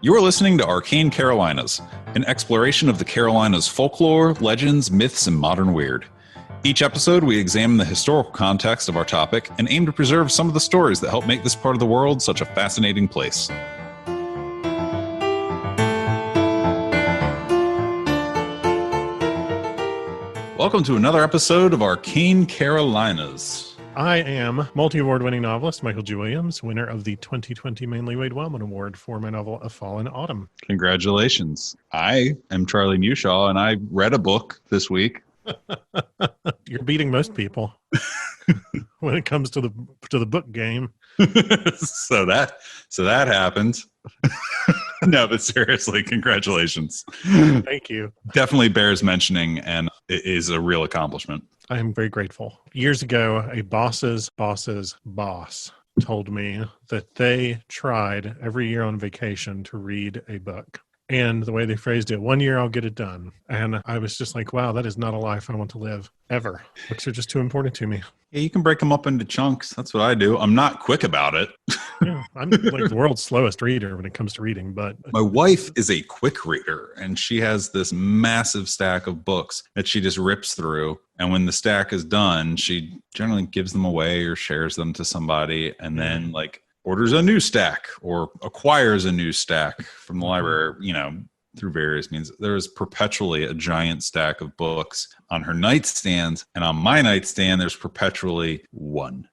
You are listening to Arcane Carolinas, an exploration of the Carolinas' folklore, legends, myths, and modern weird. Each episode, we examine the historical context of our topic and aim to preserve some of the stories that help make this part of the world such a fascinating place. Welcome to another episode of Arcane Carolinas. I am multi-award winning novelist Michael G. Williams, winner of the 2020 Manly Wade Wellman Award for my novel A Fallen Autumn. Congratulations. I am Charlie Newshaw, and I read a book this week. You're beating most people when it comes to the book game. so that happened. No, but seriously, congratulations. Thank you. Definitely bears mentioning, and it is a real accomplishment. I am very grateful. Years ago, a boss's boss told me that they tried every year on vacation to read a book. And the way they phrased it, 1 year I'll get it done. And I was just like, wow, that is not a life I want to live, ever. Books are just too important to me. Yeah, you can break them up into chunks. That's what I do. I'm not quick about it. Yeah, I'm like the world's slowest reader when it comes to reading. But my wife is a quick reader, and she has this massive stack of books that she just rips through. And when the stack is done, she generally gives them away or shares them to somebody, and then orders a new stack or acquires a new stack from the library, through various means. There is perpetually a giant stack of books on her nightstand, and on my nightstand, there's perpetually one.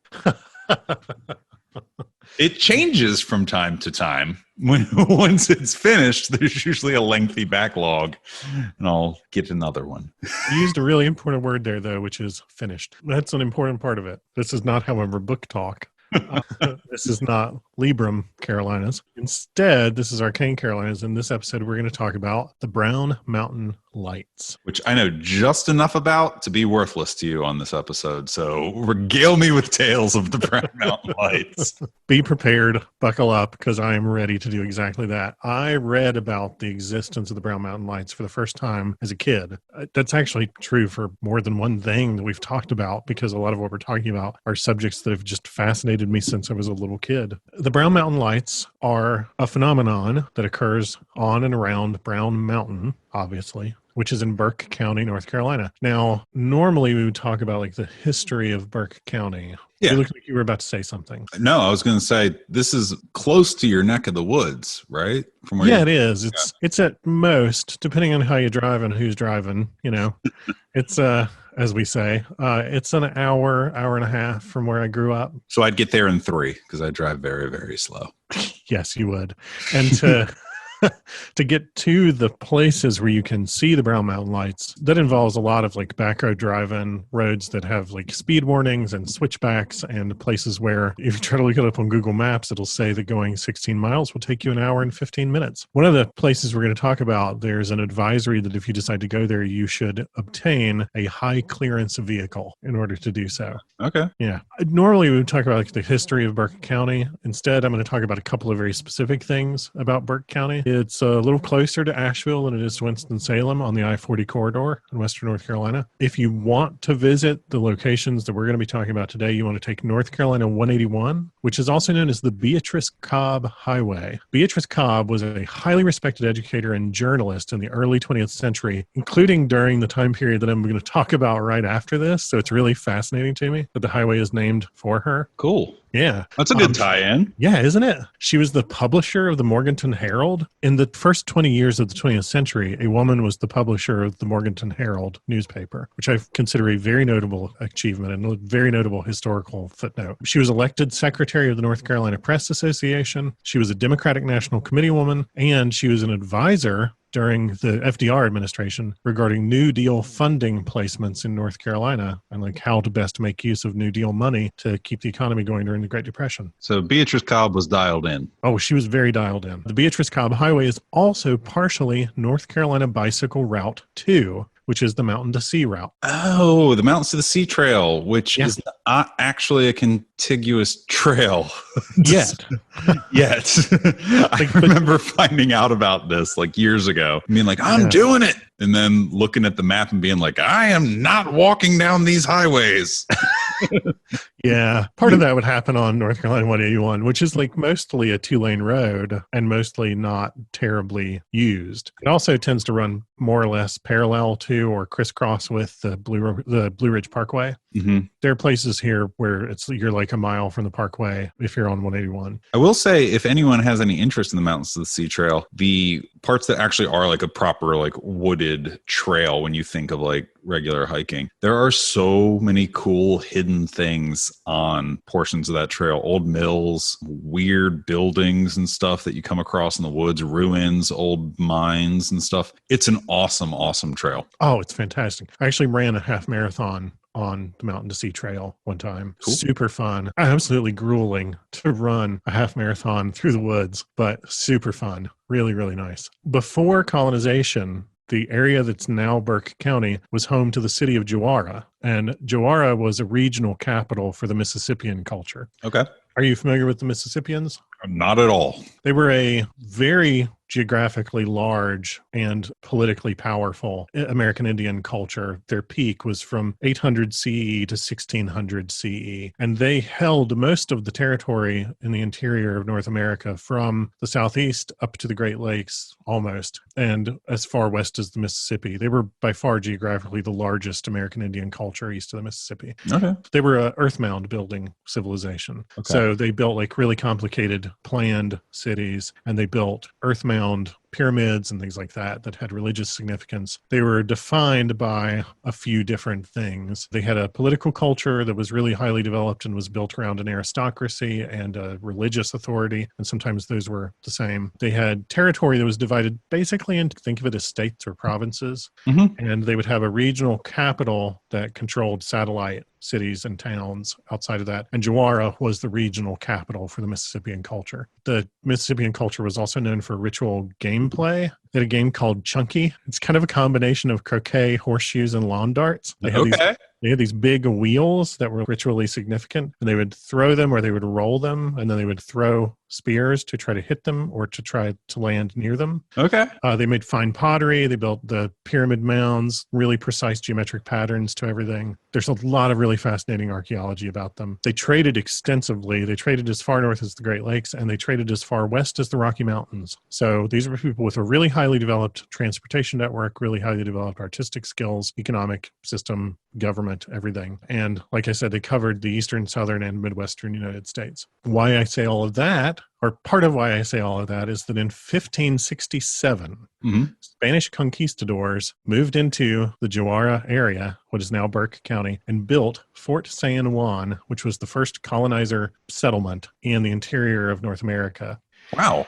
It changes from time to time. Once it's finished, there's usually a lengthy backlog, and I'll get another one. You used a really important word there, though, which is finished. That's an important part of it. This is not, however, book talk. This is not Libram Carolinas. Instead, this is Arcane Carolinas. In this episode, we're going to talk about the Brown Mountain Lights, which I know just enough about to be worthless to you on this episode. So regale me with tales of the Brown Mountain Lights. Be prepared, buckle up, because I am ready to do exactly that. I read about the existence of the Brown Mountain Lights for the first time as a kid. That's actually true for more than one thing that we've talked about, because a lot of what we're talking about are subjects that have just fascinated me since I was a little kid. The Brown Mountain Lights are a phenomenon that occurs on and around Brown Mountain, obviously, which is in Burke County, North Carolina. Now, normally we would talk about the history of Burke County. Yeah. You look like you were about to say something. No, I was going to say this is close to your neck of the woods, right? From where it is. It's at most, depending on how you drive and who's driving, it's as we say, it's an hour and a half from where I grew up. So I'd get there in 3 because I drive very, very slow. Yes, you would. And to get to the places where you can see the Brown Mountain Lights, that involves a lot of back road driving, roads that have speed warnings and switchbacks, and places where if you try to look it up on Google Maps, it'll say that going 16 miles will take you an hour and 15 minutes. One of the places we're going to talk about, there's an advisory that if you decide to go there, you should obtain a high clearance vehicle in order to do so. Okay. Yeah. Normally we would talk about the history of Burke County. Instead, I'm going to talk about a couple of very specific things about Burke County. It's a little closer to Asheville than it is to Winston-Salem on the I-40 corridor in western North Carolina. If you want to visit the locations that we're going to be talking about today, you want to take North Carolina 181, which is also known as the Beatrice Cobb Highway. Beatrice Cobb was a highly respected educator and journalist in the early 20th century, including during the time period that I'm going to talk about right after this. So it's really fascinating to me that the highway is named for her. Cool. Yeah. That's a good tie-in. Yeah, isn't it? She was the publisher of the Morganton Herald. In the first 20 years of the 20th century, a woman was the publisher of the Morganton Herald newspaper, which I consider a very notable achievement and a very notable historical footnote. She was elected secretary of the North Carolina Press Association. She was a Democratic National Committee woman, and she was an advisor during the FDR administration regarding New Deal funding placements in North Carolina and how to best make use of New Deal money to keep the economy going during the Great Depression. So Beatrice Cobb was dialed in. Oh, she was very dialed in. The Beatrice Cobb Highway is also partially North Carolina Bicycle Route 2, which is the Mountain to Sea route. Oh, the Mountains to the Sea Trail, which is not actually a contiguous trail. Yet. I remember finding out about this years ago. Being I'm doing it. And then looking at the map and being I am not walking down these highways. Yeah, part of that would happen on North Carolina 181, which is like mostly a 2-lane road and mostly not terribly used. It also tends to run more or less parallel to or crisscross with the Blue Ridge Parkway. Mm-hmm. There are places here where you're like a mile from the parkway if you're on 181. I will say, if anyone has any interest in the Mountains to the Sea Trail, the parts that actually are like a proper like wooded trail, when you think of like regular hiking, there are so many cool hidden things on portions of that trail. Old mills, weird buildings and stuff that you come across in the woods, ruins, old mines and stuff. It's an awesome, awesome trail. Oh, it's fantastic. I actually ran a half marathon on the Mountain to Sea Trail one time. Cool. Super fun. Absolutely grueling to run a half marathon through the woods, but super fun. Really, really nice. Before colonization, the area that's now Burke County was home to the city of Jawara, and Jawara was a regional capital for the Mississippian culture. Okay. Are you familiar with the Mississippians? Not at all. They were a very geographically large and politically powerful American Indian culture. Their peak was from 800 CE to 1600 CE, and they held most of the territory in the interior of North America from the southeast up to the Great Lakes almost, and as far west as the Mississippi. They were by far geographically the largest American Indian culture east of the Mississippi. Okay. They were an earth mound building civilization. Okay. So they built like really complicated planned cities, and they built earth mound pyramids and things like that that had religious significance. They were defined by a few different things. They had a political culture that was really highly developed and was built around an aristocracy and a religious authority, and sometimes those were the same. They had territory that was divided basically into, think of it as states or provinces, and they would have a regional capital that controlled satellite cities and towns outside of that. And Jawara was the regional capital for the Mississippian culture. The Mississippian culture was also known for ritual gameplay. They had a game called Chunky. It's kind of a combination of croquet, horseshoes, and lawn darts. They had these big wheels that were ritually significant, and they would throw them or they would roll them, and then they would throw spears to try to hit them or to try to land near them. Okay. They made fine pottery. They built the pyramid mounds, really precise geometric patterns to everything. There's a lot of really fascinating archaeology about them. They traded extensively. They traded as far north as the Great Lakes, and they traded as far west as the Rocky Mountains. So these were people with a really highly developed transportation network, really highly developed artistic skills, economic system, government, everything. And like I said, they covered the eastern, southern, and midwestern United States. Why I say all of that, or part of why I say all of that, is that in 1567, Spanish conquistadors moved into the Jawara area, what is now Burke County, and built Fort San Juan, which was the first colonizer settlement in the interior of North America. Wow.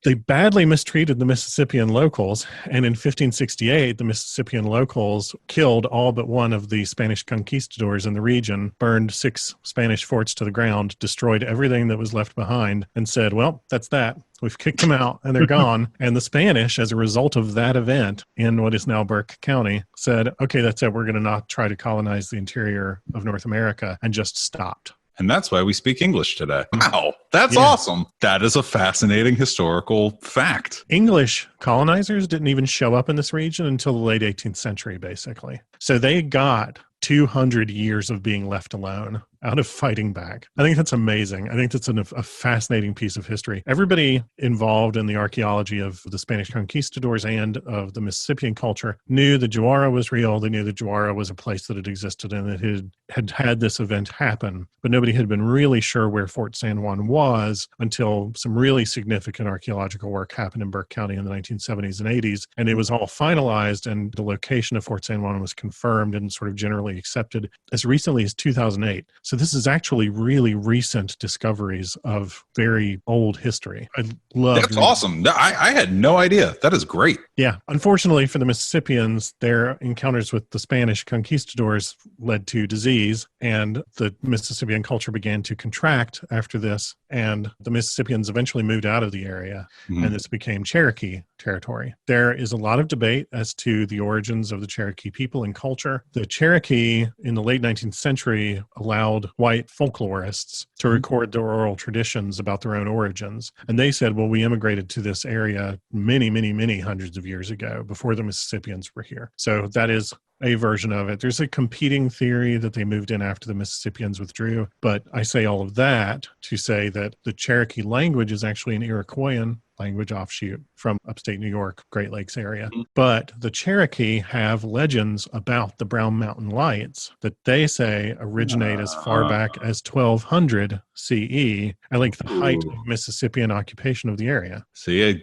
They badly mistreated the Mississippian locals, and in 1568, the Mississippian locals killed all but one of the Spanish conquistadors in the region, burned 6 Spanish forts to the ground, destroyed everything that was left behind, and said, well, that's that. We've kicked them out, and they're gone. And the Spanish, as a result of that event in what is now Burke County, said, okay, that's it. We're going to not try to colonize the interior of North America, and just stopped. And that's why we speak English today. Wow, that's awesome. That is a fascinating historical fact. English colonizers didn't even show up in this region until the late 18th century, basically. So they got 200 years of being left alone out of fighting back. I think that's amazing. I think that's a fascinating piece of history. Everybody involved in the archaeology of the Spanish conquistadors and of the Mississippian culture knew that Jawara was real. They knew that Jawara was a place that had existed and that had this event happen. But nobody had been really sure where Fort San Juan was until some really significant archaeological work happened in Burke County in the 1970s and 80s. And it was all finalized, and the location of Fort San Juan was confirmed and sort of generally accepted as recently as 2008. So this is actually really recent discoveries of very old history. I love That's awesome. I had no idea. That is great. Yeah. Unfortunately for the Mississippians, their encounters with the Spanish conquistadors led to disease, and the Mississippian culture began to contract after this, and the Mississippians eventually moved out of the area, and this became Cherokee territory. There is a lot of debate as to the origins of the Cherokee people and culture. The Cherokee in the late 19th century allowed white folklorists to record their oral traditions about their own origins. And they said, well, we immigrated to this area many, many, many hundreds of years ago before the Mississippians were here. So that is a version of it. There's a competing theory that they moved in after the Mississippians withdrew. But I say all of that to say that the Cherokee language is actually an Iroquoian language offshoot from upstate New York, Great Lakes area. But the Cherokee have legends about the Brown Mountain Lights that they say originate as far back as 1200 CE, at like the height of Mississippian occupation of the area. See,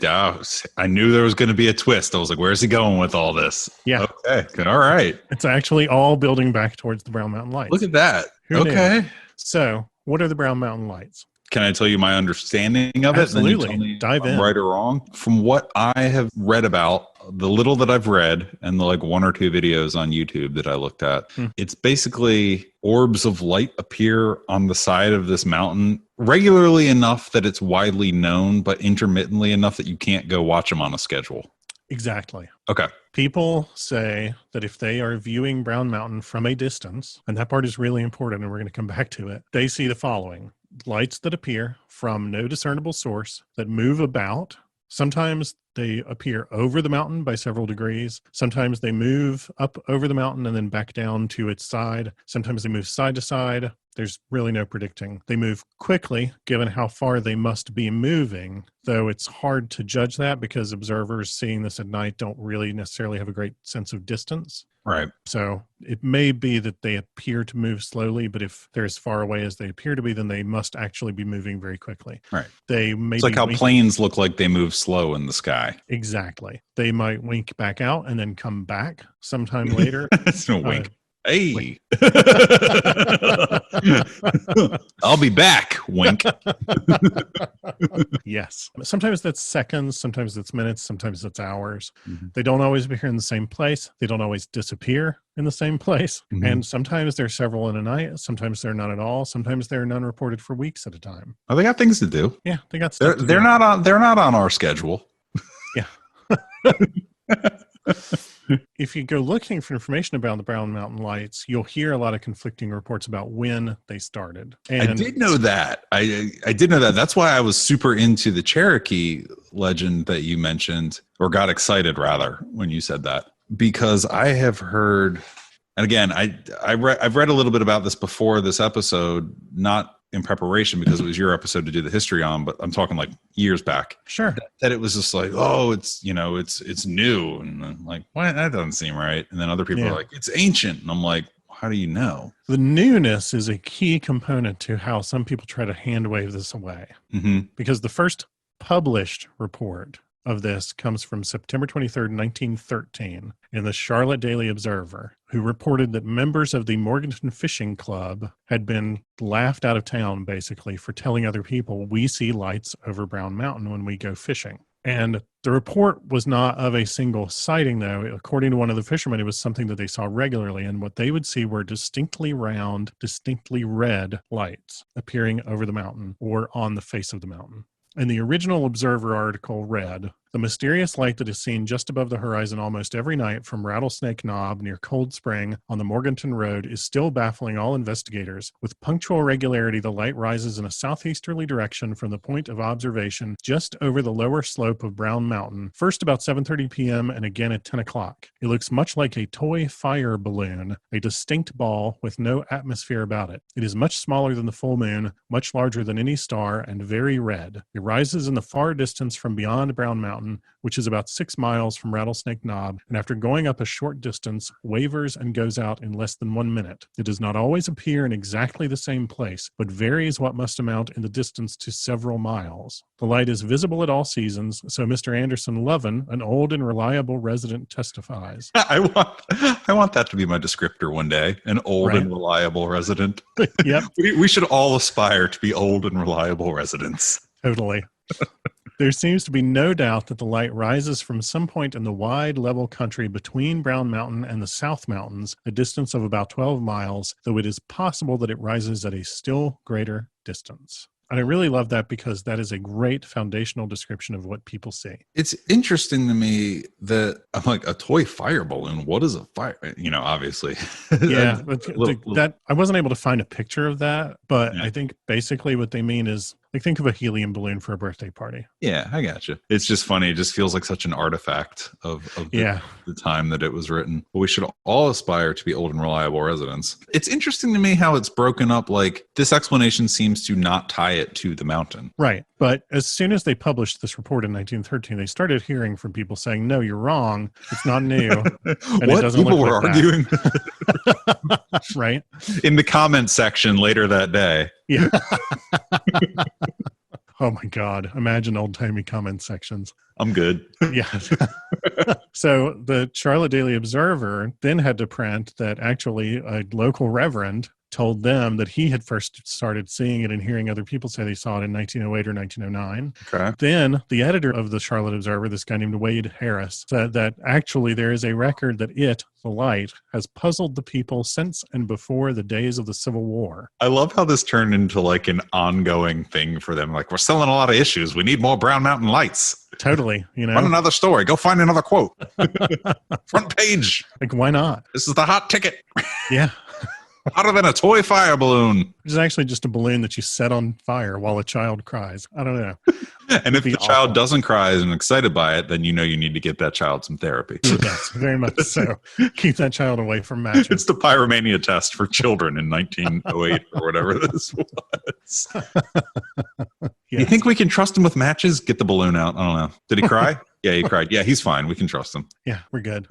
I knew there was going to be a twist. I was like, where's he going with all this? Yeah. Okay. All right. It's actually all building back towards the Brown Mountain Lights. Look at that. Who okay. knew? So what are the Brown Mountain Lights? Can I tell you my understanding of it? Absolutely. And then you tell me Dive if I'm in. right or wrong. From what I have read about, the little that I've read and the like 1 or 2 videos on YouTube that I looked at, it's basically orbs of light appear on the side of this mountain regularly enough that it's widely known, but intermittently enough that you can't go watch them on a schedule. Exactly. Okay. People say that if they are viewing Brown Mountain from a distance, and that part is really important, and we're going to come back to it, they see the following: lights that appear from no discernible source that move about. Sometimes they appear over the mountain by several degrees. Sometimes they move up over the mountain and then back down to its side. Sometimes they move side to side. There's really no predicting. They move quickly, given how far they must be moving, though it's hard to judge that because observers seeing this at night don't really necessarily have a great sense of distance. Right. So it may be that they appear to move slowly, but if they're as far away as they appear to be, then they must actually be moving very quickly. Right. They may It's like how planes look like they move slow in the sky. Exactly. They might wink back out and then come back sometime later. It's no wink. Hey, I'll be back. Wink. Yes. Sometimes that's seconds, sometimes that's minutes, sometimes that's hours. Mm-hmm. They don't always appear in the same place. They don't always disappear in the same place. Mm-hmm. And sometimes there's several in a night. Sometimes they're none at all. Sometimes they're none reported for weeks at a time. Oh, they got things to do. Yeah, they got stuff. They're not on our schedule. Yeah. If you go looking for information about the Brown Mountain Lights, you'll hear a lot of conflicting reports about when they started. And I did know that. I did know that. That's why I was super into the Cherokee legend that you mentioned, or got excited rather when you said that, because I have heard, and again, I've read a little bit about this before this episode, not in preparation because it was your episode to do the history on, but I'm talking like years back. Sure. That it was just like, oh, it's new. And I'm like, why? That doesn't seem right. And then other people are like, it's ancient. And I'm like, how do you know? The newness is a key component to how some people try to hand wave this away. Mm-hmm. Because the first published report of this comes from September 23rd, 1913, in the Charlotte Daily Observer, who reported that members of the Morganton Fishing Club had been laughed out of town, basically, for telling other people, we see lights over Brown Mountain when we go fishing. And the report was not of a single sighting, though. According to one of the fishermen, it was something that they saw regularly. And what they would see were distinctly round, distinctly red lights appearing over the mountain or on the face of the mountain. And the original Observer article read, the mysterious light that is seen just above the horizon almost every night from Rattlesnake Knob near Cold Spring on the Morganton Road is still baffling all investigators. With punctual regularity, the light rises in a southeasterly direction from the point of observation just over the lower slope of Brown Mountain, first about 7:30 p.m. and again at 10 o'clock. It looks much like a toy fire balloon, a distinct ball with no atmosphere about it. It is much smaller than the full moon, much larger than any star, and very red. It rises in the far distance from beyond Brown Mountain, which is about 6 miles from Rattlesnake Knob, and after going up a short distance, wavers and goes out in less than 1 minute. It does not always appear in exactly the same place, but varies what must amount in the distance to several miles. The light is visible at all seasons, so Mr. Anderson Lovin, an old and reliable resident, testifies. I want that to be my descriptor one day, an old and reliable resident. Yep. We should all aspire to be old and reliable residents. Totally. There seems to be no doubt that the light rises from some point in the wide, level country between Brown Mountain and the South Mountains, a distance of about 12 miles, though it is possible that it rises at a still greater distance. And I really love that because that is a great foundational description of what people see. It's interesting to me that I'm like, a toy fire balloon. What is a fire? Obviously. Yeah, that I wasn't able to find a picture of that, but I think basically what they mean is Like, think of a helium balloon for a birthday party. Yeah, I gotcha. It's just funny. It just feels like such an artifact of the time that it was written. But we should all aspire to be old and reliable residents. It's interesting to me how it's broken up. Like, this explanation seems to not tie it to the mountain. Right. But as soon as they published this report in 1913, they started hearing from people saying, no, you're wrong. It's not new. And What? People were arguing? Right. In the comment section later that day. Yeah. Oh my God. Imagine old-timey comment sections. I'm good. Yeah. So the Charlotte Daily Observer then had to print that actually a local reverend told them that he had first started seeing it and hearing other people say they saw it in 1908 or 1909. Okay. Then the editor of the Charlotte Observer, this guy named Wade Harris, said that actually there is a record that the light, has puzzled the people since and before the days of the Civil War. I love how this turned into like an ongoing thing for them. Like, we're selling a lot of issues. We need more Brown Mountain lights. Totally. You know, run another story. Go find another quote. Front page. Like, why not? This is the hot ticket. Yeah. Hotter than a toy fire balloon. Which is actually just a balloon that you set on fire while a child cries. I don't know. And if the child doesn't cry and is excited by it, then you know you need to get that child some therapy. Yes, very much so. Keep that child away from matches. It's the pyromania test for children in 1908 or whatever this was. Yes. You think we can trust him with matches? Get the balloon out. I don't know. Did he cry? Yeah, he cried. Yeah, he's fine. We can trust him. Yeah, we're good.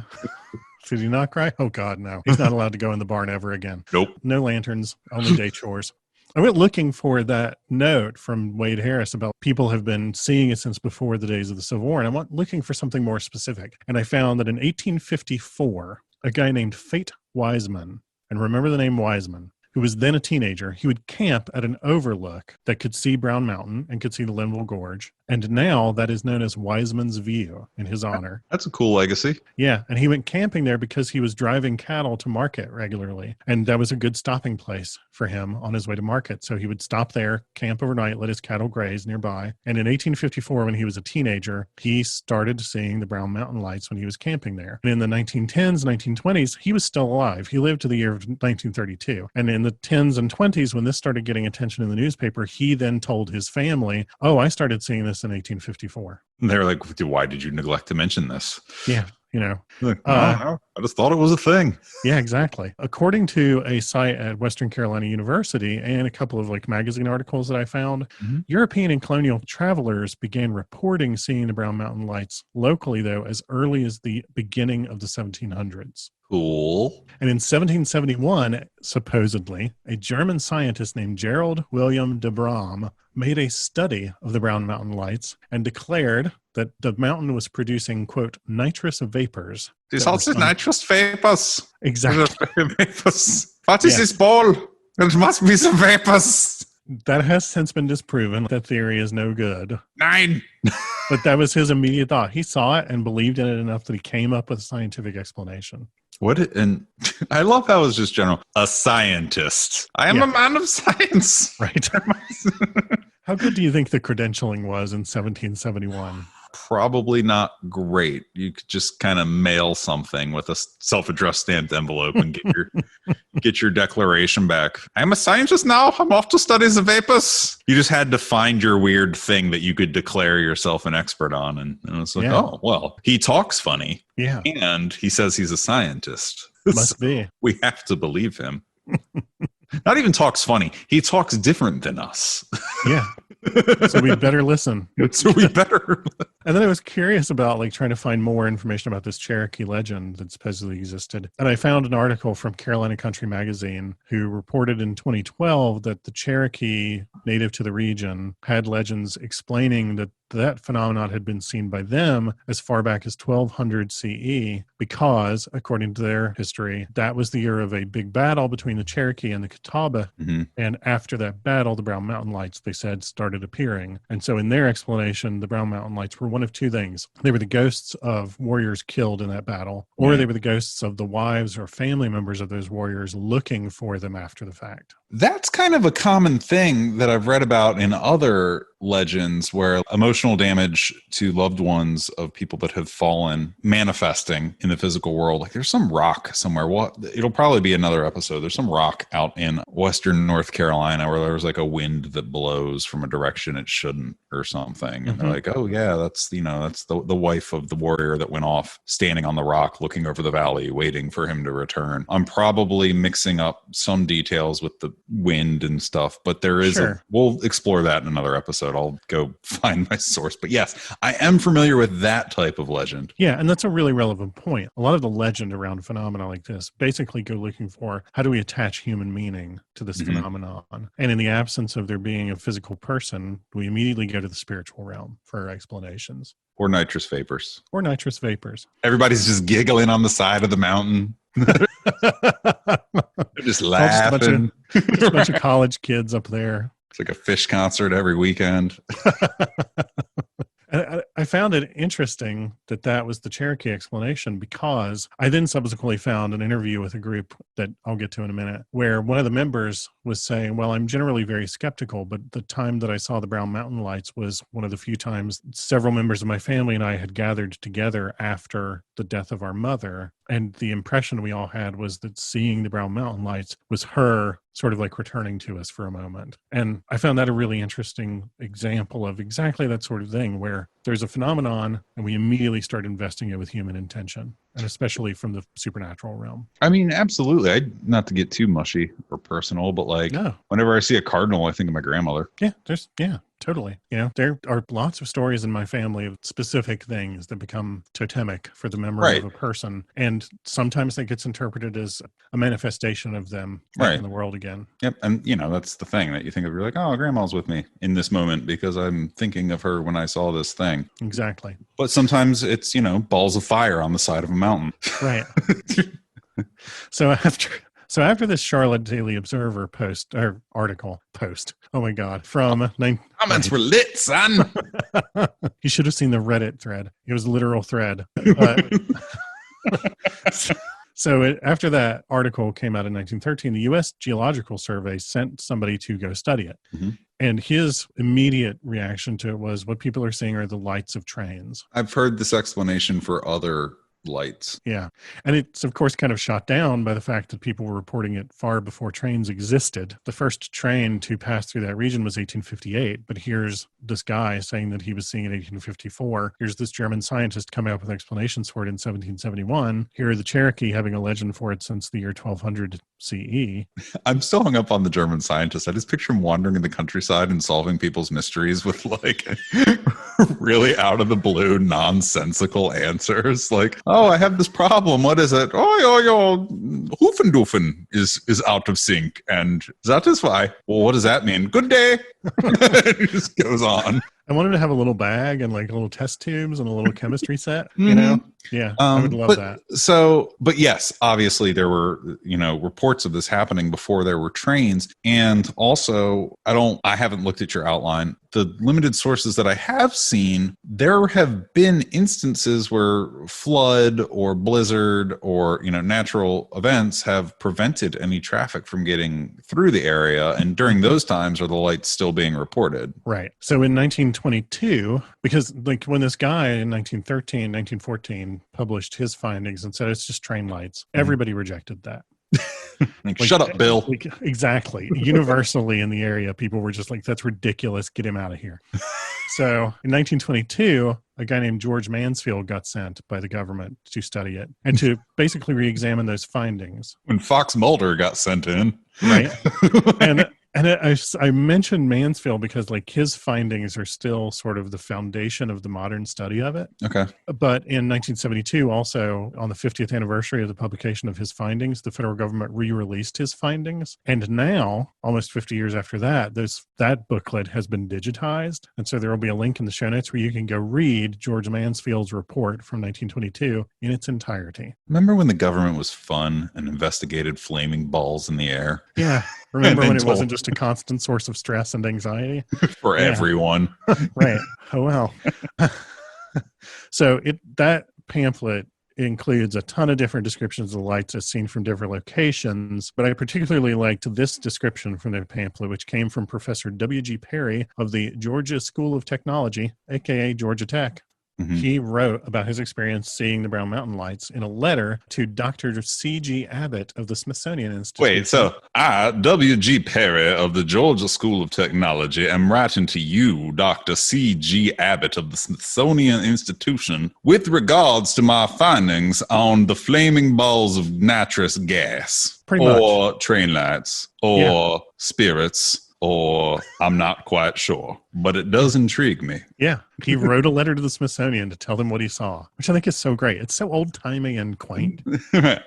Did he not cry? Oh, God, no. He's not allowed to go in the barn ever again. Nope. No lanterns, only day chores. I went looking for that note from Wade Harris about people have been seeing it since before the days of the Civil War, and I went looking for something more specific. And I found that in 1854, a guy named Fate Wiseman, and remember the name Wiseman, who was then a teenager, he would camp at an overlook that could see Brown Mountain and could see the Linville Gorge. And now that is known as Wiseman's View in his honor. That's a cool legacy. Yeah. And he went camping there because he was driving cattle to market regularly. And that was a good stopping place for him on his way to market. So he would stop there, camp overnight, let his cattle graze nearby. And in 1854, when he was a teenager, he started seeing the Brown Mountain lights when he was camping there. And in the 1910s, 1920s, he was still alive. He lived to the year of 1932. And in the 10s and 20s, when this started getting attention in the newspaper, he then told his family, oh, I started seeing this in 1854. And they were like, why did you neglect to mention this? Yeah. You know, like, I just thought it was a thing. Yeah, exactly. According to a site at Western Carolina University and a couple of like magazine articles that I found, European and colonial travelers began reporting seeing the Brown Mountain lights locally, though, as early as the beginning of the 1700s. Cool. And in 1771, supposedly, a German scientist named Gerald William de Bram made a study of the Brown Mountain lights and declared that the mountain was producing, quote, nitrous vapors. These are nitrous vapors. Exactly. Vapors. What is this ball? It must be some vapors. That has since been disproven. That theory is no good. 9. But that was his immediate thought. He saw it and believed in it enough that he came up with a scientific explanation. And I love how it's just general. A scientist. I am a man of science. Right. How good do you think the credentialing was in 1771? Probably not great. You could just kind of mail something with a self-addressed stamped envelope and get your declaration back. I'm a scientist now. I'm off to study the vapors. You just had to find your weird thing that you could declare yourself an expert on. And it's like, oh, well, he talks funny. Yeah. And he says he's a scientist. Must be. We have to believe him. Not even talks funny. He talks different than us. Yeah. So we better listen. And then I was curious about like trying to find more information about this Cherokee legend that supposedly existed. And I found an article from Carolina Country Magazine who reported in 2012 that the Cherokee native to the region had legends explaining that phenomenon had been seen by them as far back as 1200 CE because, according to their history, that was the year of a big battle between the Cherokee and the Catawba. And after that battle, the Brown Mountain lights, they said, started appearing. And so in their explanation, the Brown Mountain lights were one of two things. They were the ghosts of warriors killed in that battle, or they were the ghosts of the wives or family members of those warriors looking for them after the fact. That's kind of a common thing that I've read about in other legends where emotional damage to loved ones of people that have fallen manifesting in the physical world. Like there's some rock somewhere. It'll probably be another episode. There's some rock out in Western North Carolina where there was like a wind that blows from a direction it shouldn't or something. And they're like, oh yeah, that's the wife of the warrior that went off standing on the rock looking over the valley waiting for him to return. I'm probably mixing up some details with the wind and stuff, but there is we'll explore that in another episode. I'll go find my source. But yes, I am familiar with that type of legend. Yeah, and that's a really relevant point. A lot of the legend around phenomena like this basically go looking for how do we attach human meaning to this phenomenon. And in the absence of there being a physical person, we immediately go to the spiritual realm for explanations. Or nitrous vapors. Everybody's just giggling on the side of the mountain. They're just laughing. Just a bunch of college kids up there. It's like a fish concert every weekend. I found it interesting that was the Cherokee explanation, because I then subsequently found an interview with a group that I'll get to in a minute, where one of the members was saying, well, I'm generally very skeptical, but the time that I saw the Brown Mountain Lights was one of the few times several members of my family and I had gathered together after the death of our mother. And the impression we all had was that seeing the Brown Mountain Lights was her sort of like returning to us for a moment. And I found that a really interesting example of exactly that sort of thing, where there's a phenomenon and we immediately start investing it with human intention, and especially from the supernatural realm. I mean, absolutely. Not to get too mushy or personal, but whenever I see a cardinal, I think of my grandmother. Yeah, totally. There are lots of stories in my family of specific things that become totemic for the memory of a person. And sometimes that gets interpreted as a manifestation of them back in the world again. Yep. And, that's the thing that you think of. You're like, oh, grandma's with me in this moment because I'm thinking of her when I saw this thing. Exactly. But sometimes it's, balls of fire on the side of a mountain. Right. So after this Charlotte Daily Observer article, oh my God, comments were lit, son. You should have seen the Reddit thread. It was a literal thread. So after that article came out in 1913, the U.S. Geological Survey sent somebody to go study it. Mm-hmm. And his immediate reaction to it was, what people are seeing are the lights of trains. I've heard this explanation for other lights. Yeah. And it's, of course, kind of shot down by the fact that people were reporting it far before trains existed. The first train to pass through that region was 1858. But here's this guy saying that he was seeing it in 1854. Here's this German scientist coming up with explanations for it in 1771. Here are the Cherokee having a legend for it since the year 1200 CE. I'm still hung up on the German scientist. I just picture him wandering in the countryside and solving people's mysteries with really out of the blue, nonsensical answers. Like, oh, I have this problem. What is it? Oh, your Hufendufen is out of sync. And that is why. Well, what does that mean? Good day. It just goes on. I wanted to have a little bag and like little test tubes and a little chemistry set, Yeah, I would love that. But yes, obviously there were, reports of this happening before there were trains. And also, I haven't looked at your outline. The limited sources that I have seen, there have been instances where flood or blizzard or, natural events have prevented any traffic from getting through the area. And during those times are the lights still being reported. Right. So in 1922, because like when this guy in 1913, 1914 published his findings and said it's just train lights, everybody rejected that. Shut up, Bill. Exactly. Universally in the area, people were just like, that's ridiculous. Get him out of here. So in 1922, a guy named George Mansfield got sent by the government to study it and to basically re-examine those findings. When Fox Mulder got sent in. Right. And I mentioned Mansfield because like his findings are still sort of the foundation of the modern study of it. Okay. But in 1972, also on the 50th anniversary of the publication of his findings, the federal government re-released his findings. And now, almost 50 years after that, that booklet has been digitized. And so there will be a link in the show notes where you can go read George Mansfield's report from 1922 in its entirety. Remember when the government was fun and investigated flaming balls in the air? Yeah. Remember when it wasn't just a constant source of stress and anxiety? For everyone. Right. Oh, well. So that pamphlet includes a ton of different descriptions of the lights as seen from different locations, but I particularly liked this description from the pamphlet, which came from Professor W.G. Perry of the Georgia School of Technology, aka Georgia Tech. Mhm. He wrote about his experience seeing the Brown Mountain lights in a letter to Dr. C.G. Abbott of the Smithsonian Institution. Wait, so I, W.G. Perry of the Georgia School of Technology, am writing to you, Dr. C.G. Abbott of the Smithsonian Institution, with regards to my findings on the flaming balls of nitrous gas, Pretty or train lights, or Yeah. spirits, or I'm not quite sure, but it does intrigue me. Yeah. He wrote a letter to the Smithsonian to tell them what he saw, which I think is so great. It's so old-timey and quaint.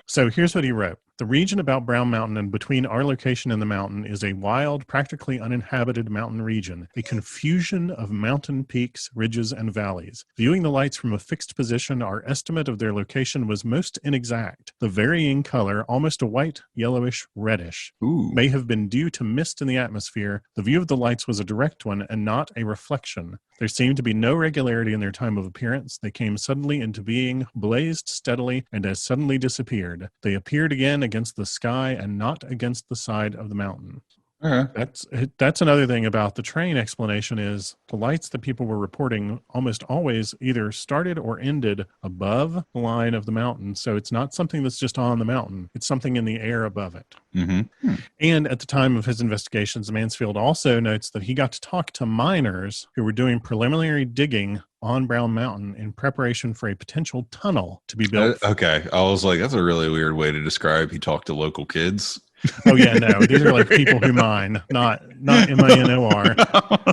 So here's what he wrote. The region about Brown Mountain and between our location and the mountain is a wild, practically uninhabited mountain region, a confusion of mountain peaks, ridges, and valleys. Viewing the lights from a fixed position, our estimate of their location was most inexact. The varying color, almost a white, yellowish, reddish, Ooh. may have been due to mist in the atmosphere. The view of the lights was a direct one and not a reflection. There seemed to be no regularity in their time of appearance. They came suddenly into being, blazed steadily, and as suddenly disappeared. They appeared again against the sky and not against the side of the mountain. That's another thing about the train explanation is the lights that people were reporting almost always either started or ended above the line of the mountain. So it's not something that's just on the mountain. It's something in the air above it. Mm-hmm. And at the time of his investigations, Mansfield also notes that he got to talk to miners who were doing preliminary digging on Brown Mountain in preparation for a potential tunnel to be built. Okay. I was like, that's a really weird way to describe he talked to local kids. Oh yeah, no. These are like people who mine, not MINOR,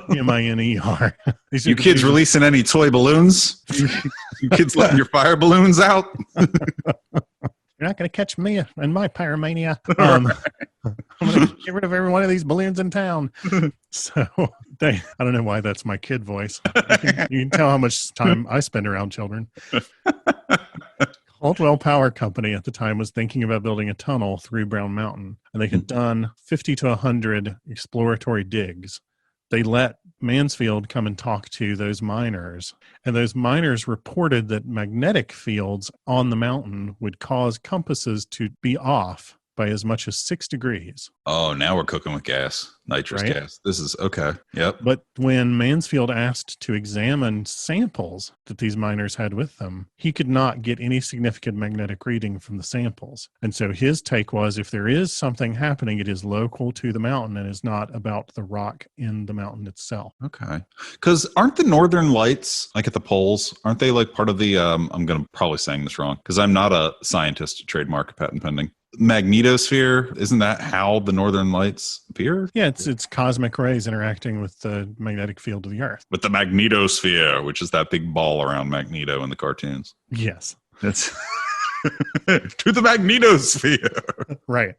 MINER. You kids releasing any toy balloons? You kids letting your fire balloons out? You're not going to catch me and my pyromania. I'm going to get rid of every one of these balloons in town. So I don't know why that's my kid voice. You can tell how much time I spend around children. Caldwell Power Company at the time was thinking about building a tunnel through Brown Mountain, and they had done 50 to 100 exploratory digs. They let Mansfield come and talk to those miners, and those miners reported that magnetic fields on the mountain would cause compasses to be off by as much as 6 degrees. Oh, now we're cooking with gas, nitrous gas. This is okay. Yep. But when Mansfield asked to examine samples that these miners had with them, he could not get any significant magnetic reading from the samples. And so his take was if there is something happening, it is local to the mountain and is not about the rock in the mountain itself. Okay. Because aren't the northern lights, like at the poles, aren't they like part of the, I'm going to probably saying this wrong because I'm not a scientist, trademark, patent pending. Magnetosphere, isn't that how the northern lights appear? Yeah, it's cosmic rays interacting with the magnetic field of the earth. With the magnetosphere, which is that big ball around Magneto in the cartoons. Yes. That's to the magnetosphere. Right.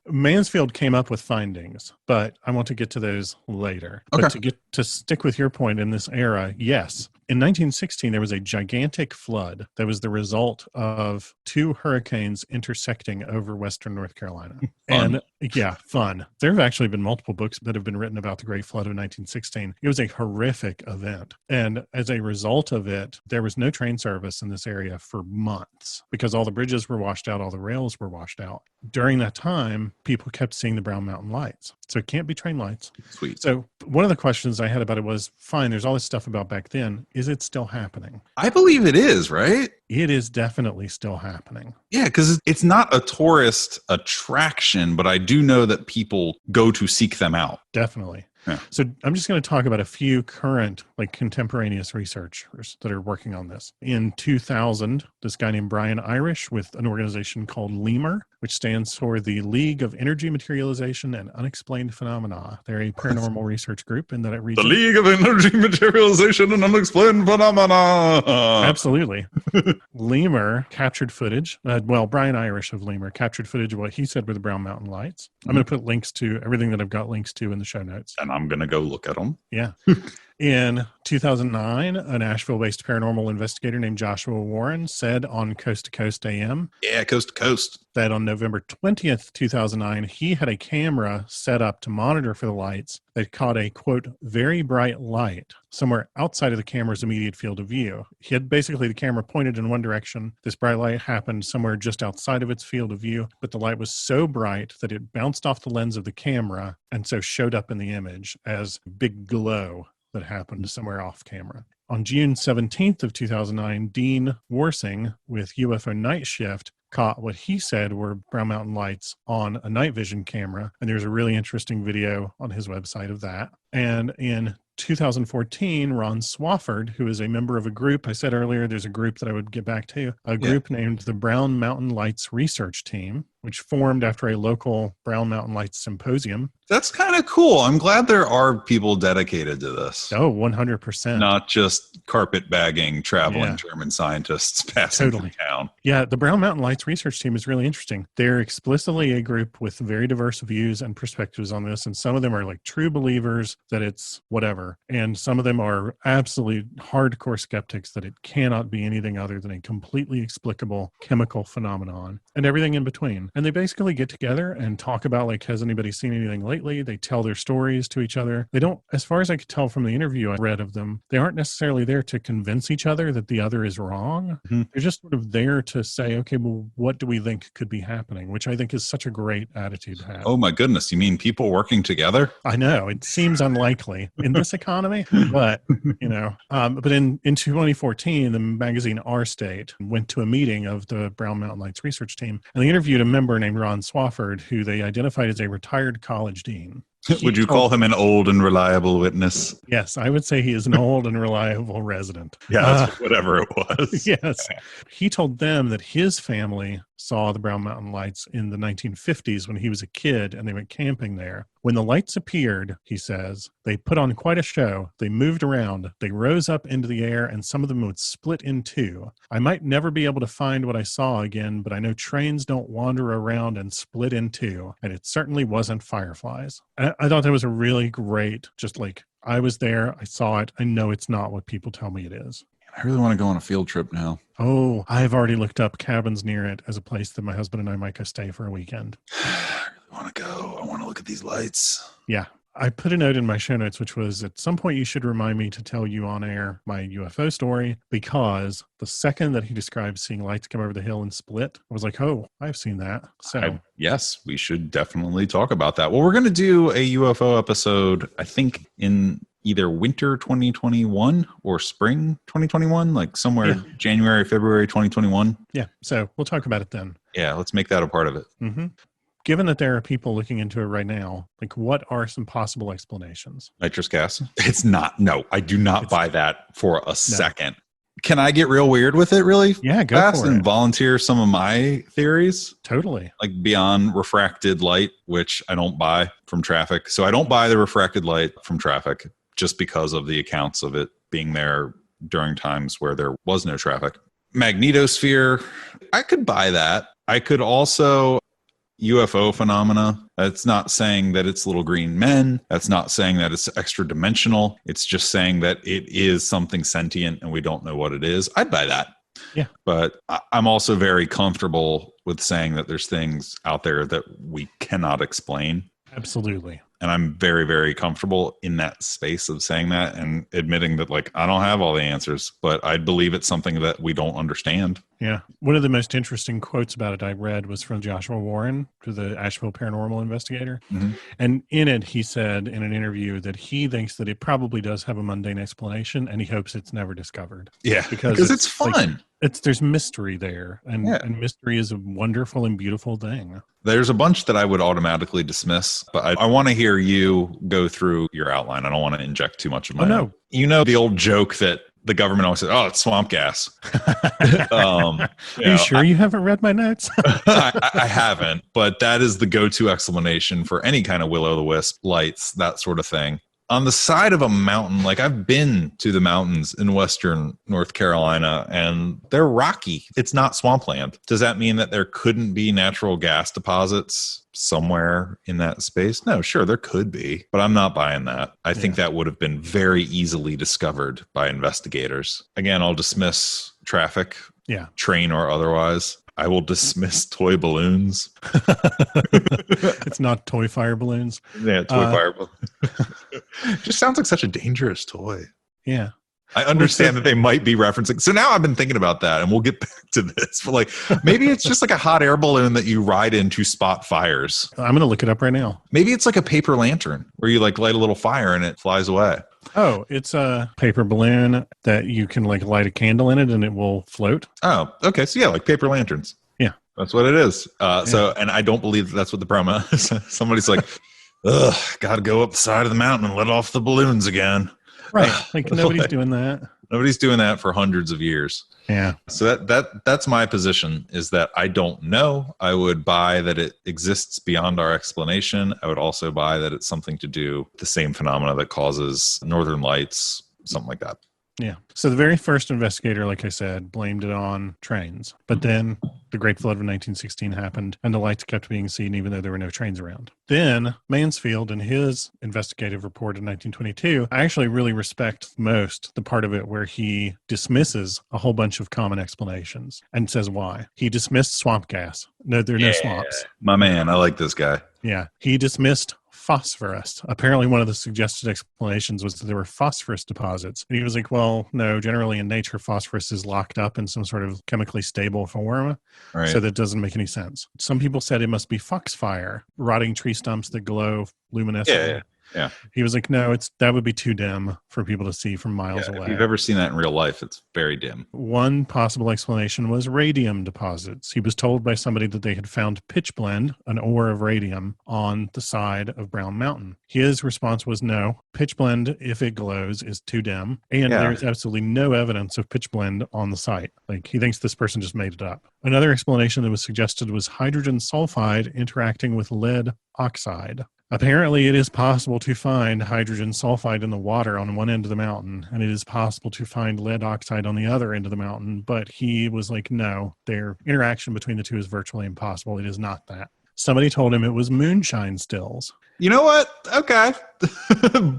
Mansfield came up with findings, but I want to get to those later. Okay. But to stick with your point in this era, yes. In 1916, there was a gigantic flood that was the result of 2 hurricanes intersecting over western North Carolina. Fun. And yeah, fun. There have actually been multiple books that have been written about the Great Flood of 1916. It was a horrific event. And as a result of it, there was no train service in this area for months because all the bridges were washed out, all the rails were washed out. During that time, people kept seeing the Brown Mountain lights. So it can't be train lights. Sweet. So one of the questions I had about it was, fine, there's all this stuff about back then. Is it still happening? I believe it is, right? It is definitely still happening. Yeah, because it's not a tourist attraction, but I do know that people go to seek them out. Definitely. Yeah. So I'm just going to talk about a few current, like contemporaneous researchers that are working on this. In 2000, this guy named Brian Irish with an organization called LEMUR, which stands for the League of Energy Materialization and Unexplained Phenomena. They're a paranormal research group in that region. The League of Energy Materialization and Unexplained Phenomena. Absolutely. LEMUR captured footage. Brian Irish of LEMUR captured footage of what he said were the Brown Mountain lights. I'm going to put links to everything that I've got links to in the show notes. And I'm going to go look at them. Yeah. In 2009, a Nashville-based paranormal investigator named Joshua Warren said on Coast to Coast AM. Yeah, Coast to Coast. That on November 20th, 2009, he had a camera set up to monitor for the lights that caught a, quote, very bright light somewhere outside of the camera's immediate field of view. He had basically the camera pointed in one direction. This bright light happened somewhere just outside of its field of view, but the light was so bright that it bounced off the lens of the camera and so showed up in the image as big glow that happened somewhere off camera. on June 17th of 2009, Dean Worsing with UFO Night Shift caught what he said were Brown Mountain lights on a night vision camera. And there's a really interesting video on his website of that. And in 2014, Ron Swafford, who is a member of a group, I said earlier, there's a group that I would get back to, a group named the Brown Mountain Lights Research Team, which formed after a local Brown Mountain Lights symposium. That's kind of cool. I'm glad there are people dedicated to this. Oh, 100%. Not just carpet-bagging, traveling German scientists passing through town. Yeah, the Brown Mountain Lights Research Team is really interesting. They're explicitly a group with very diverse views and perspectives on this, and some of them are like true believers that it's whatever, and some of them are absolutely hardcore skeptics that it cannot be anything other than a completely explicable chemical phenomenon, and everything in between. And they basically get together and talk about, like, has anybody seen anything lately? They tell their stories to each other. They don't, as far as I could tell from the interview I read of them, they aren't necessarily there to convince each other that the other is wrong. Mm-hmm. They're just sort of there to say, okay, well, what do we think could be happening? Which I think is such a great attitude to have. Oh my goodness. You mean people working together? I know. It seems unlikely in this economy, but, you know, but in 2014, the magazine Our State went to a meeting of the Brown Mountain Lights Research Team, and they interviewed a member named Ron Swafford, who they identified as a retired college dean. Would you call him an old and reliable witness? Yes, I would say he is an old and reliable resident. Yeah, whatever it was. Yes. He told them that his family saw the Brown Mountain Lights in the 1950s when he was a kid, and they went camping there. When the lights appeared, he says, they put on quite a show. They moved around. They rose up into the air, and some of them would split in two. I might never be able to find what I saw again, but I know trains don't wander around and split in two, and it certainly wasn't fireflies. I thought that was a really great, just like, I was there, I saw it, I know it's not what people tell me it is. I really want to go on a field trip now. Oh, I've already looked up cabins near it as a place that my husband and I might go stay for a weekend. I really want to go. I want to look at these lights. Yeah. I put a note in my show notes, which was, at some point you should remind me to tell you on air my UFO story, because the second that he described seeing lights come over the hill and split, I was like, oh, I've seen that. So yes, we should definitely talk about that. Well, we're going to do a UFO episode, I think, in either winter 2021 or spring 2021, like somewhere January, February 2021. Yeah. So we'll talk about it then. Yeah. Let's make that a part of it. Mm-hmm. Given that there are people looking into it right now, like, what are some possible explanations? Nitrous gas? It's not. No, I do not buy that for a second. Can I get real weird with it, really? Yeah, go for it. And volunteer some of my theories? Totally. Like beyond refracted light, which I don't buy from traffic. So I don't buy the refracted light from traffic just because of the accounts of it being there during times where there was no traffic. Magnetosphere, I could buy that. I could also... UFO phenomena. That's not saying that it's little green men. That's not saying that it's extra dimensional. It's just saying that it is something sentient and we don't know what it is. I'd buy that. Yeah. But I'm also very comfortable with saying that there's things out there that we cannot explain. Absolutely. And I'm very, very comfortable in that space of saying that and admitting that, like, I don't have all the answers, but I believe it's something that we don't understand. Yeah. One of the most interesting quotes about it I read was from Joshua Warren, the Asheville paranormal investigator. Mm-hmm. And in it, he said in an interview that he thinks that it probably does have a mundane explanation, and he hopes it's never discovered. Yeah. Because it's fun. Like, there's mystery there, and mystery is a wonderful and beautiful thing. There's a bunch that I would automatically dismiss, but I want to hear you go through your outline. I don't want to inject too much of my own. You know the old joke that the government always says, oh, it's swamp gas. Are you sure you haven't read my notes? I haven't, but that is the go-to explanation for any kind of will-o'-the-wisp, lights, that sort of thing. On the side of a mountain, like, I've been to the mountains in western North Carolina, and they're rocky. It's not swampland. Does that mean that there couldn't be natural gas deposits somewhere in that space? No, sure, there could be, but I'm not buying that. I think that would have been very easily discovered by investigators. Again, I'll dismiss traffic, train or otherwise. I will dismiss toy balloons. It's not toy fire balloons. Yeah, toy fire balloons. Just sounds like such a dangerous toy. Yeah. I understand that they might be referencing. So now I've been thinking about that, and we'll get back to this. But, like, maybe it's just like a hot air balloon that you ride in to spot fires. I'm going to look it up right now. Maybe it's like a paper lantern where you, like, light a little fire and it flies away. Oh, it's a paper balloon that you can like light a candle in it and it will float. Oh, okay. So yeah, like paper lanterns. Yeah. That's what it is. Yeah. So, and I don't believe that's what the promo is. Somebody's like, ugh, got to go up the side of the mountain and let off the balloons again. Right. Like nobody's doing that. Nobody's doing that for hundreds of years. Yeah. So that's my position, is that I don't know. I would buy that it exists beyond our explanation. I would also buy that it's something to do with the same phenomena that causes northern lights, something like that. Yeah. So the very first investigator, like I said, blamed it on trains. But then the Great Flood of 1916 happened and the lights kept being seen even though there were no trains around. Then Mansfield, in his investigative report in 1922, I actually really respect most the part of it where he dismisses a whole bunch of common explanations and says why. He dismissed swamp gas. No, there are no swamps. My man, I like this guy. Yeah. He dismissed phosphorus. Apparently, one of the suggested explanations was that there were phosphorus deposits. And he was like, well, no, generally in nature, phosphorus is locked up in some sort of chemically stable form. Right. So that doesn't make any sense. Some people said it must be foxfire, rotting tree stumps that glow luminescently. Yeah. He was like, no, that would be too dim for people to see from miles away. If you've ever seen that in real life, it's very dim. One possible explanation was radium deposits. He was told by somebody that they had found pitchblende, an ore of radium, on the side of Brown Mountain. His response was no. Pitchblende, if it glows, is too dim. And there's absolutely no evidence of pitchblende on the site. Like, he thinks this person just made it up. Another explanation that was suggested was hydrogen sulfide interacting with lead oxide. Apparently, it is possible to find hydrogen sulfide in the water on one end of the mountain, and it is possible to find lead oxide on the other end of the mountain, but he was like, no, their interaction between the two is virtually impossible. It is not that. Somebody told him it was moonshine stills. You know what? Okay.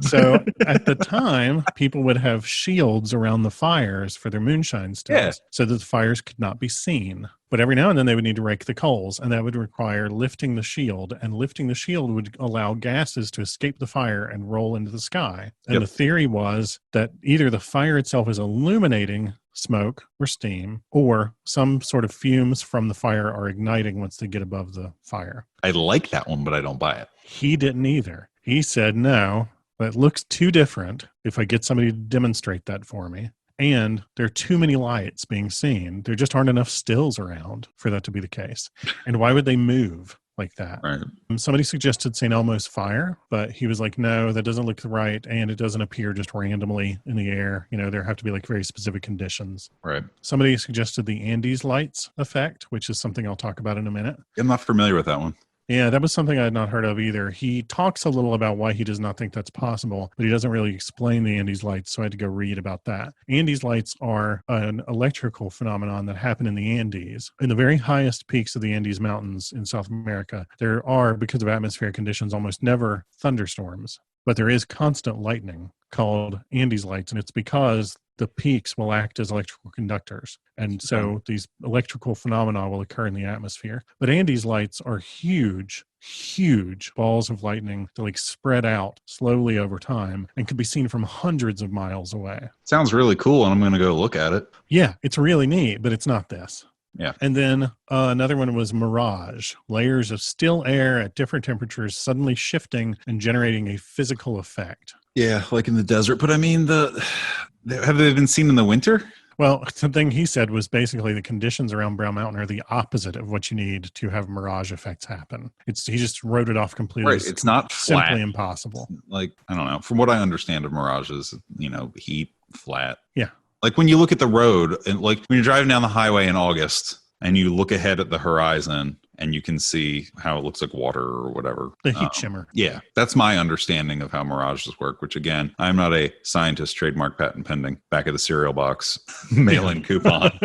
So at the time, people would have shields around the fires for their moonshine stills so that the fires could not be seen. But every now and then they would need to rake the coals, and that would require lifting the shield, and lifting the shield would allow gases to escape the fire and roll into the sky. And the theory was that either the fire itself is illuminating smoke or steam, or some sort of fumes from the fire are igniting once they get above the fire. I like that one, but I don't buy it. He didn't either. He said, no, that looks too different if I get somebody to demonstrate that for me. And there are too many lights being seen. There just aren't enough stills around for that to be the case. And why would they move like that? Right. Somebody suggested St. Elmo's fire, but he was like, no, that doesn't look right. And it doesn't appear just randomly in the air. You know, there have to be like very specific conditions. Right. Somebody suggested the Andes lights effect, which is something I'll talk about in a minute. I'm not familiar with that one. Yeah, that was something I had not heard of either. He talks a little about why he does not think that's possible, but he doesn't really explain the Andes lights, so I had to go read about that. Andes lights are an electrical phenomenon that happen in the Andes. In the very highest peaks of the Andes Mountains in South America, there are, because of atmospheric conditions, almost never thunderstorms, but there is constant lightning called Andes lights, and it's because the peaks will act as electrical conductors. And so these electrical phenomena will occur in the atmosphere. But Andes lights are huge balls of lightning that like spread out slowly over time and can be seen from hundreds of miles away. Sounds really cool, and I'm going to go look at it. Yeah, it's really neat, but it's not this. Yeah. And then another one was mirage, layers of still air at different temperatures suddenly shifting and generating a physical effect. Yeah, like in the desert. But I mean, have they been seen in the winter? Well, something he said was basically the conditions around Brown Mountain are the opposite of what you need to have mirage effects happen. He just wrote it off completely. Right, it's not flat. Simply impossible. Like, I don't know. From what I understand of mirages, heat, flat. Yeah. Like when you look at the road, and like when you're driving down the highway in August and you look ahead at the horizon and you can see how it looks like water or whatever. The heat shimmer. Yeah. That's my understanding of how mirages work, which again, I'm not a scientist, trademark patent pending, back of the cereal box, mail-in coupon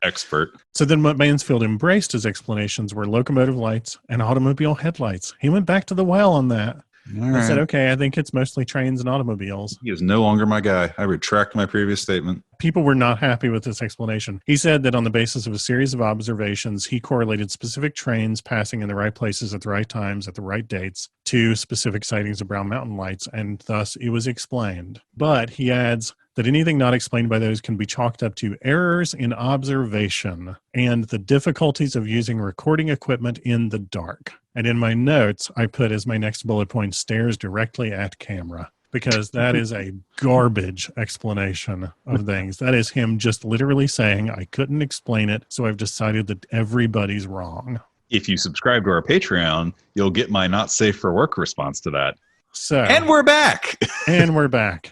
expert. So then what Mansfield embraced as explanations were locomotive lights and automobile headlights. He went back to the well on that. I said, okay, I think it's mostly trains and automobiles. He is no longer my guy. I retract my previous statement. People were not happy with this explanation. He said that on the basis of a series of observations, he correlated specific trains passing in the right places at the right times at the right dates to specific sightings of Brown Mountain lights, and thus it was explained. But he adds that anything not explained by those can be chalked up to errors in observation and the difficulties of using recording equipment in the dark. And in my notes, I put as my next bullet point, stares directly at camera. because that is a garbage explanation of things. That is him just literally saying, I couldn't explain it, so I've decided that everybody's wrong. If you subscribe to our Patreon, you'll get my not safe for work response to that. So, and we're back. And we're back.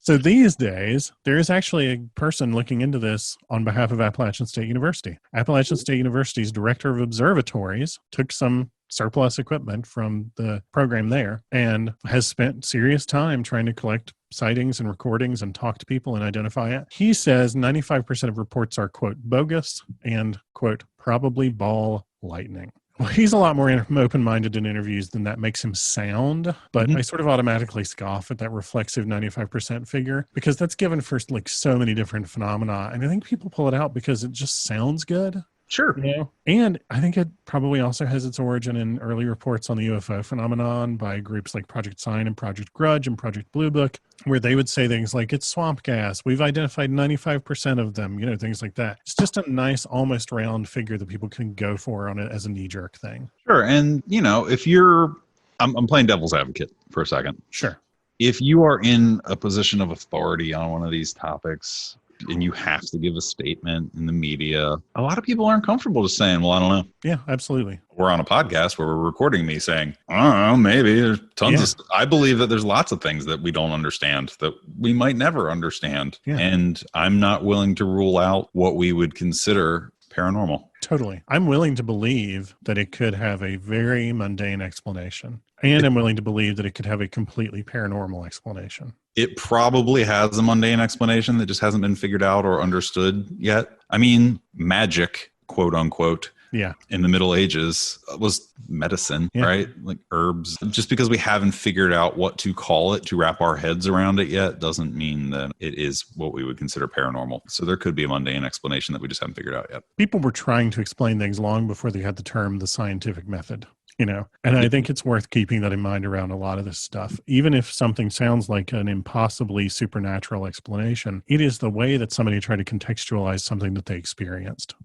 So these days, there is actually a person looking into this on behalf of Appalachian State University. Appalachian State University's director of observatories took some surplus equipment from the program there and has spent serious time trying to collect sightings and recordings and talk to people and identify it. He says 95% of reports are, quote, bogus and, quote, probably ball lightning. Well, he's a lot more open-minded in interviews than that makes him sound, but I sort of automatically scoff at that reflexive 95% figure because that's given for like so many different phenomena, and I think people pull it out because it just sounds good. Sure. You know? And I think it probably also has its origin in early reports on the UFO phenomenon by groups like Project Sign and Project Grudge and Project Blue Book, where they would say things like, it's swamp gas. We've identified 95% of them, you know, things like that. It's just a nice, almost round figure that people can go for on it as a knee-jerk thing. Sure. And, you know, if you're, I'm playing devil's advocate for a second. Sure. If you are in a position of authority on one of these topics, and you have to give a statement in the media, a lot of people aren't comfortable just saying, well, I don't know. Yeah, absolutely. We're on a podcast where we're recording me saying, I don't know, maybe there's tons of, I believe that there's lots of things that we don't understand that we might never understand. Yeah. And I'm not willing to rule out what we would consider paranormal. Totally. I'm willing to believe that it could have a very mundane explanation. And I'm willing to believe that it could have a completely paranormal explanation. It probably has a mundane explanation that just hasn't been figured out or understood yet. I mean, magic, quote unquote, in the Middle Ages was medicine, right? Like herbs. Just because we haven't figured out what to call it, to wrap our heads around it yet, doesn't mean that it is what we would consider paranormal. So there could be a mundane explanation that we just haven't figured out yet. People were trying to explain things long before they had the term the scientific method. You know, and I think it's worth keeping that in mind around a lot of this stuff. Even if something sounds like an impossibly supernatural explanation, it is the way that somebody tried to contextualize something that they experienced.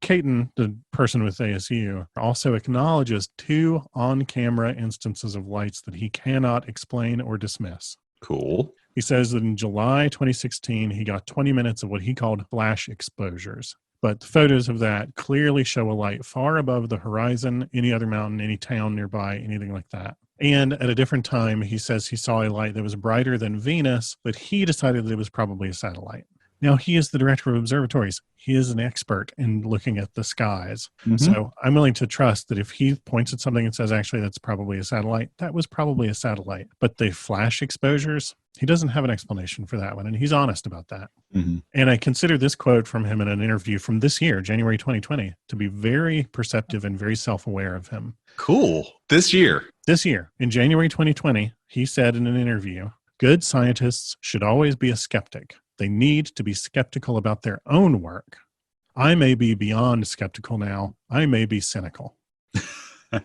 Caton, the person with ASU, also acknowledges 2 on-camera instances of lights that he cannot explain or dismiss. Cool. He says that in July 2016, he got 20 minutes of what he called flash exposures. But the photos of that clearly show a light far above the horizon, any other mountain, any town nearby, anything like that. And at a different time, he says he saw a light that was brighter than Venus, but he decided that it was probably a satellite. Now, he is the director of observatories. He is an expert in looking at the skies. So I'm willing to trust that if he points at something and says, actually, that's probably a satellite, that was probably a satellite. But the flash exposures, he doesn't have an explanation for that one, and he's honest about that. And I consider this quote from him in an interview from this year, January 2020, to be very perceptive and very self-aware of him. Cool. This year, in January 2020, he said in an interview, good scientists should always be a skeptic. They need to be skeptical about their own work. I may be beyond skeptical now. I may be cynical. And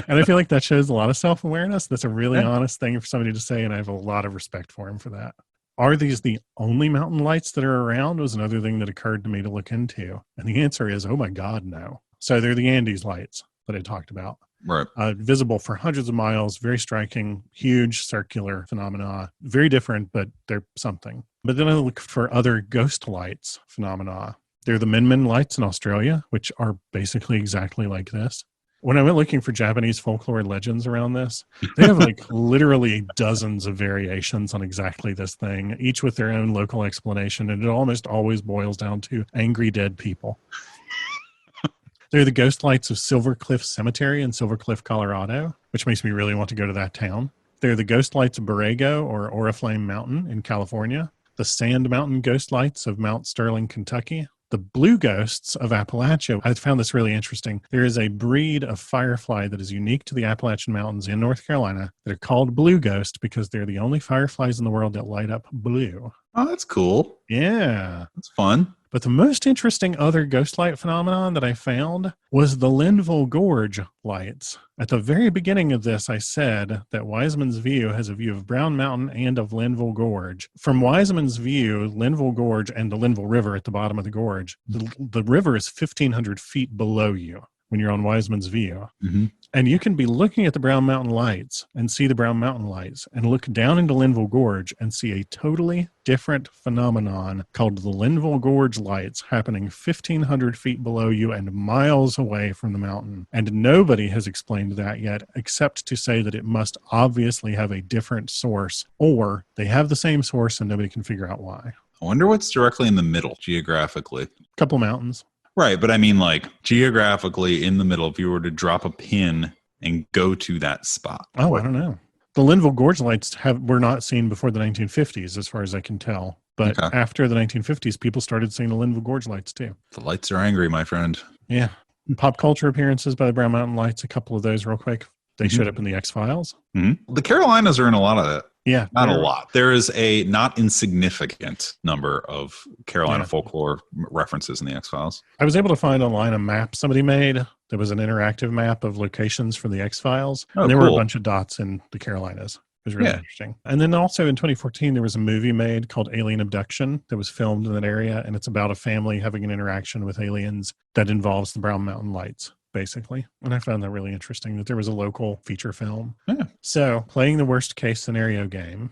I feel like that shows a lot of self-awareness. That's a really honest thing for somebody to say, and I have a lot of respect for him for that. Are these the only mountain lights that are around was another thing that occurred to me to look into. And the answer is, oh my God, no. So they're the Andes lights that I talked about. Right. Visible for hundreds of miles, very striking, huge circular phenomena. Very different, but they're something. But then I look for other ghost lights phenomena. They're the Min lights in Australia, which are basically exactly like this. When I went looking for Japanese folklore legends around this, they have like literally dozens of variations on exactly this thing, each with their own local explanation, and it almost always boils down to angry dead people. They're the ghost lights of Silver Cliff Cemetery in Silver Cliff, Colorado, which makes me really want to go to that town. They're the ghost lights of Borrego or Oriflame Mountain in California, the Sand Mountain ghost lights of Mount Sterling, Kentucky, the blue ghosts of Appalachia. I found this really interesting. There is a breed of firefly that is unique to the Appalachian Mountains in North Carolina that are called blue ghost because they're the only fireflies in the world that light up blue. Oh, that's cool. Yeah. That's fun. But the most interesting other ghost light phenomenon that I found was the Linville Gorge lights. At the very beginning of this, I said that Wiseman's View has a view of Brown Mountain and of Linville Gorge. From Wiseman's View, Linville Gorge and the Linville River at the bottom of the gorge, the river is 1,500 feet below you. when you're on Wiseman's View. Mm-hmm. And you can be looking at the Brown Mountain Lights and see the Brown Mountain Lights and look down into Linville Gorge and see a totally different phenomenon called the Linville Gorge Lights happening 1,500 feet below you and miles away from the mountain. And nobody has explained that yet, except to say that it must obviously have a different source, or they have the same source and nobody can figure out why. I wonder what's directly in the middle geographically. Couple mountains. Right, but I mean, like, geographically in the middle, if you were to drop a pin and go to that spot. Oh, I don't know. The Linville Gorge Lights were not seen before the 1950s, as far as I can tell. But after the 1950s, people started seeing the Linville Gorge Lights, too. The lights are angry, my friend. Yeah. Pop culture appearances by the Brown Mountain Lights, a couple of those real quick. They showed up in the X-Files. Mm-hmm. The Carolinas are in a lot of that. Yeah. Not a lot. There is a not insignificant number of Carolina folklore references in the X-Files. I was able to find online a map somebody made. There was an interactive map of locations for the X-Files. Oh, and there were a bunch of dots in the Carolinas. It was really interesting. And then also in 2014, there was a movie made called Alien Abduction that was filmed in that area. And it's about a family having an interaction with aliens that involves the Brown Mountain Lights, basically. And I found that really interesting that there was a local feature film. Yeah. So playing the worst case scenario game.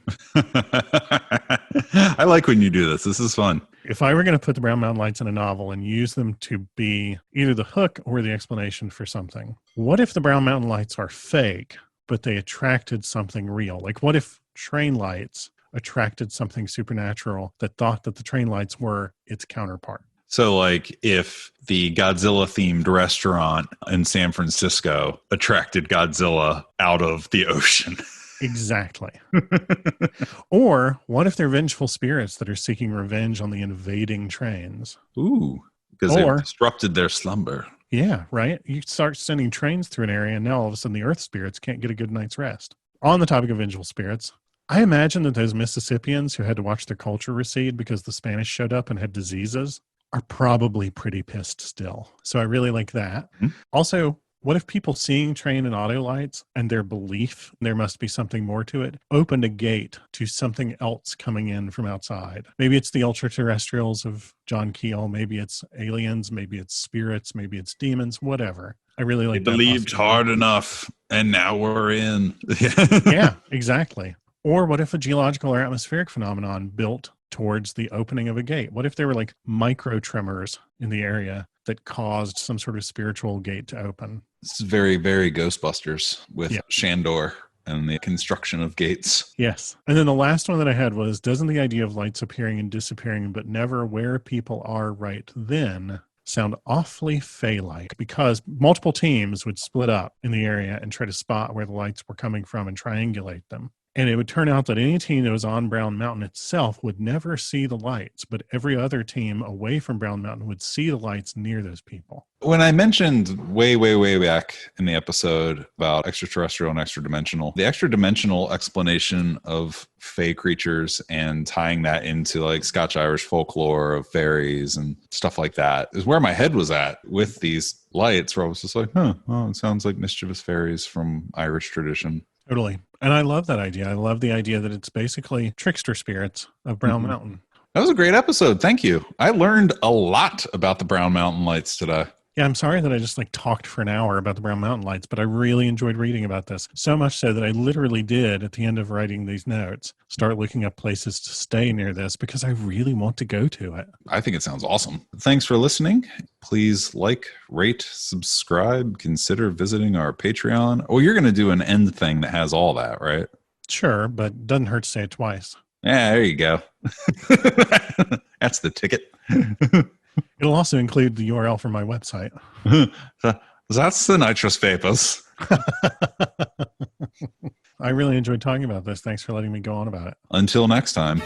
I like when you do this. This is fun. If I were going to put the Brown Mountain Lights in a novel and use them to be either the hook or the explanation for something, what if the Brown Mountain Lights are fake, but they attracted something real? Like, what if train lights attracted something supernatural that thought that the train lights were its counterpart? So, like, if the Godzilla-themed restaurant in San Francisco attracted Godzilla out of the ocean. Exactly. Or what if they're vengeful spirits that are seeking revenge on the invading trains? Ooh, because they've disrupted their slumber. Yeah, right? You start sending trains through an area, and now all of a sudden the Earth spirits can't get a good night's rest. On the topic of vengeful spirits, I imagine that those Mississippians who had to watch their culture recede because the Spanish showed up and had diseases are probably pretty pissed still. So I really like that. Mm-hmm. Also, what if people seeing train and auto lights and their belief there must be something more to it opened a gate to something else coming in from outside? Maybe it's the ultra-terrestrials of John Keel. Maybe it's aliens. Maybe it's spirits. Maybe it's demons. Whatever. I really like that. They believed hard enough, and now we're in. Yeah, exactly. Or what if a geological or atmospheric phenomenon built towards the opening of a gate? What if there were like micro tremors in the area that caused some sort of spiritual gate to open? This is very, very Ghostbusters with Shandor and the construction of gates. Yes. And then the last one that I had was, doesn't the idea of lights appearing and disappearing, but never where people are right then, sound awfully Fey-like? Because multiple teams would split up in the area and try to spot where the lights were coming from and triangulate them. And it would turn out that any team that was on Brown Mountain itself would never see the lights, but every other team away from Brown Mountain would see the lights near those people. When I mentioned way, way, way back in the episode about extraterrestrial and extra-dimensional, the extra-dimensional explanation of Fey creatures and tying that into like Scotch-Irish folklore of fairies and stuff like that is where my head was at with these lights, where I was just like, well, it sounds like mischievous fairies from Irish tradition. Totally. And I love that idea. I love the idea that it's basically trickster spirits of Brown Mountain. That was a great episode. Thank you. I learned a lot about the Brown Mountain Lights today. Yeah, I'm sorry that I just talked for an hour about the Brown Mountain Lights, but I really enjoyed reading about this. So much so that I literally did, at the end of writing these notes, start looking up places to stay near this because I really want to go to it. I think it sounds awesome. Thanks for listening. Please like, rate, subscribe, consider visiting our Patreon. Oh, you're going to do an end thing that has all that, right? Sure, but it doesn't hurt to say it twice. Yeah, there you go. That's the ticket. It'll also include the URL for my website. That's the nitrous vapors. I really enjoyed talking about this. Thanks for letting me go on about it. Until next time.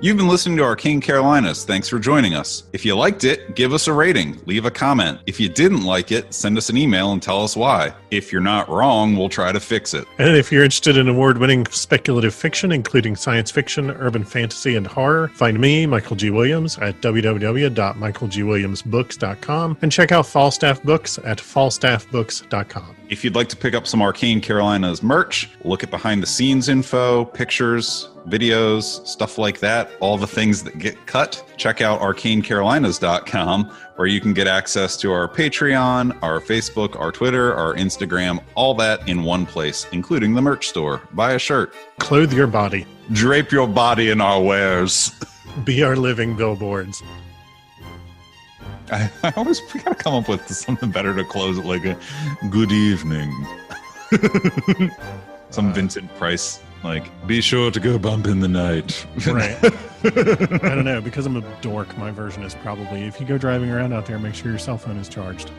You've been listening to Arcane Carolinas. Thanks for joining us. If you liked it, give us a rating, leave a comment. If you didn't like it, send us an email and tell us why. If you're not wrong, we'll try to fix it. And if you're interested in award-winning speculative fiction, including science fiction, urban fantasy, and horror, find me, Michael G. Williams, at www.michaelgwilliamsbooks.com and check out Falstaff Books at falstaffbooks.com. If you'd like to pick up some Arcane Carolinas merch, look at behind-the-scenes info, pictures, videos, stuff like that, all the things that get cut, check out arcanecarolinas.com, where you can get access to our Patreon, our Facebook, our Twitter, our Instagram, all that in one place, including the merch store. Buy a shirt. Clothe your body. Drape your body in our wares. Be our living billboards. I always gotta come up with something better to close it, like a good evening. Some Vincent Price, like, be sure to go bump in the night. Right. I don't know, because I'm a dork, my version is probably, if you go driving around out there, make sure your cell phone is charged.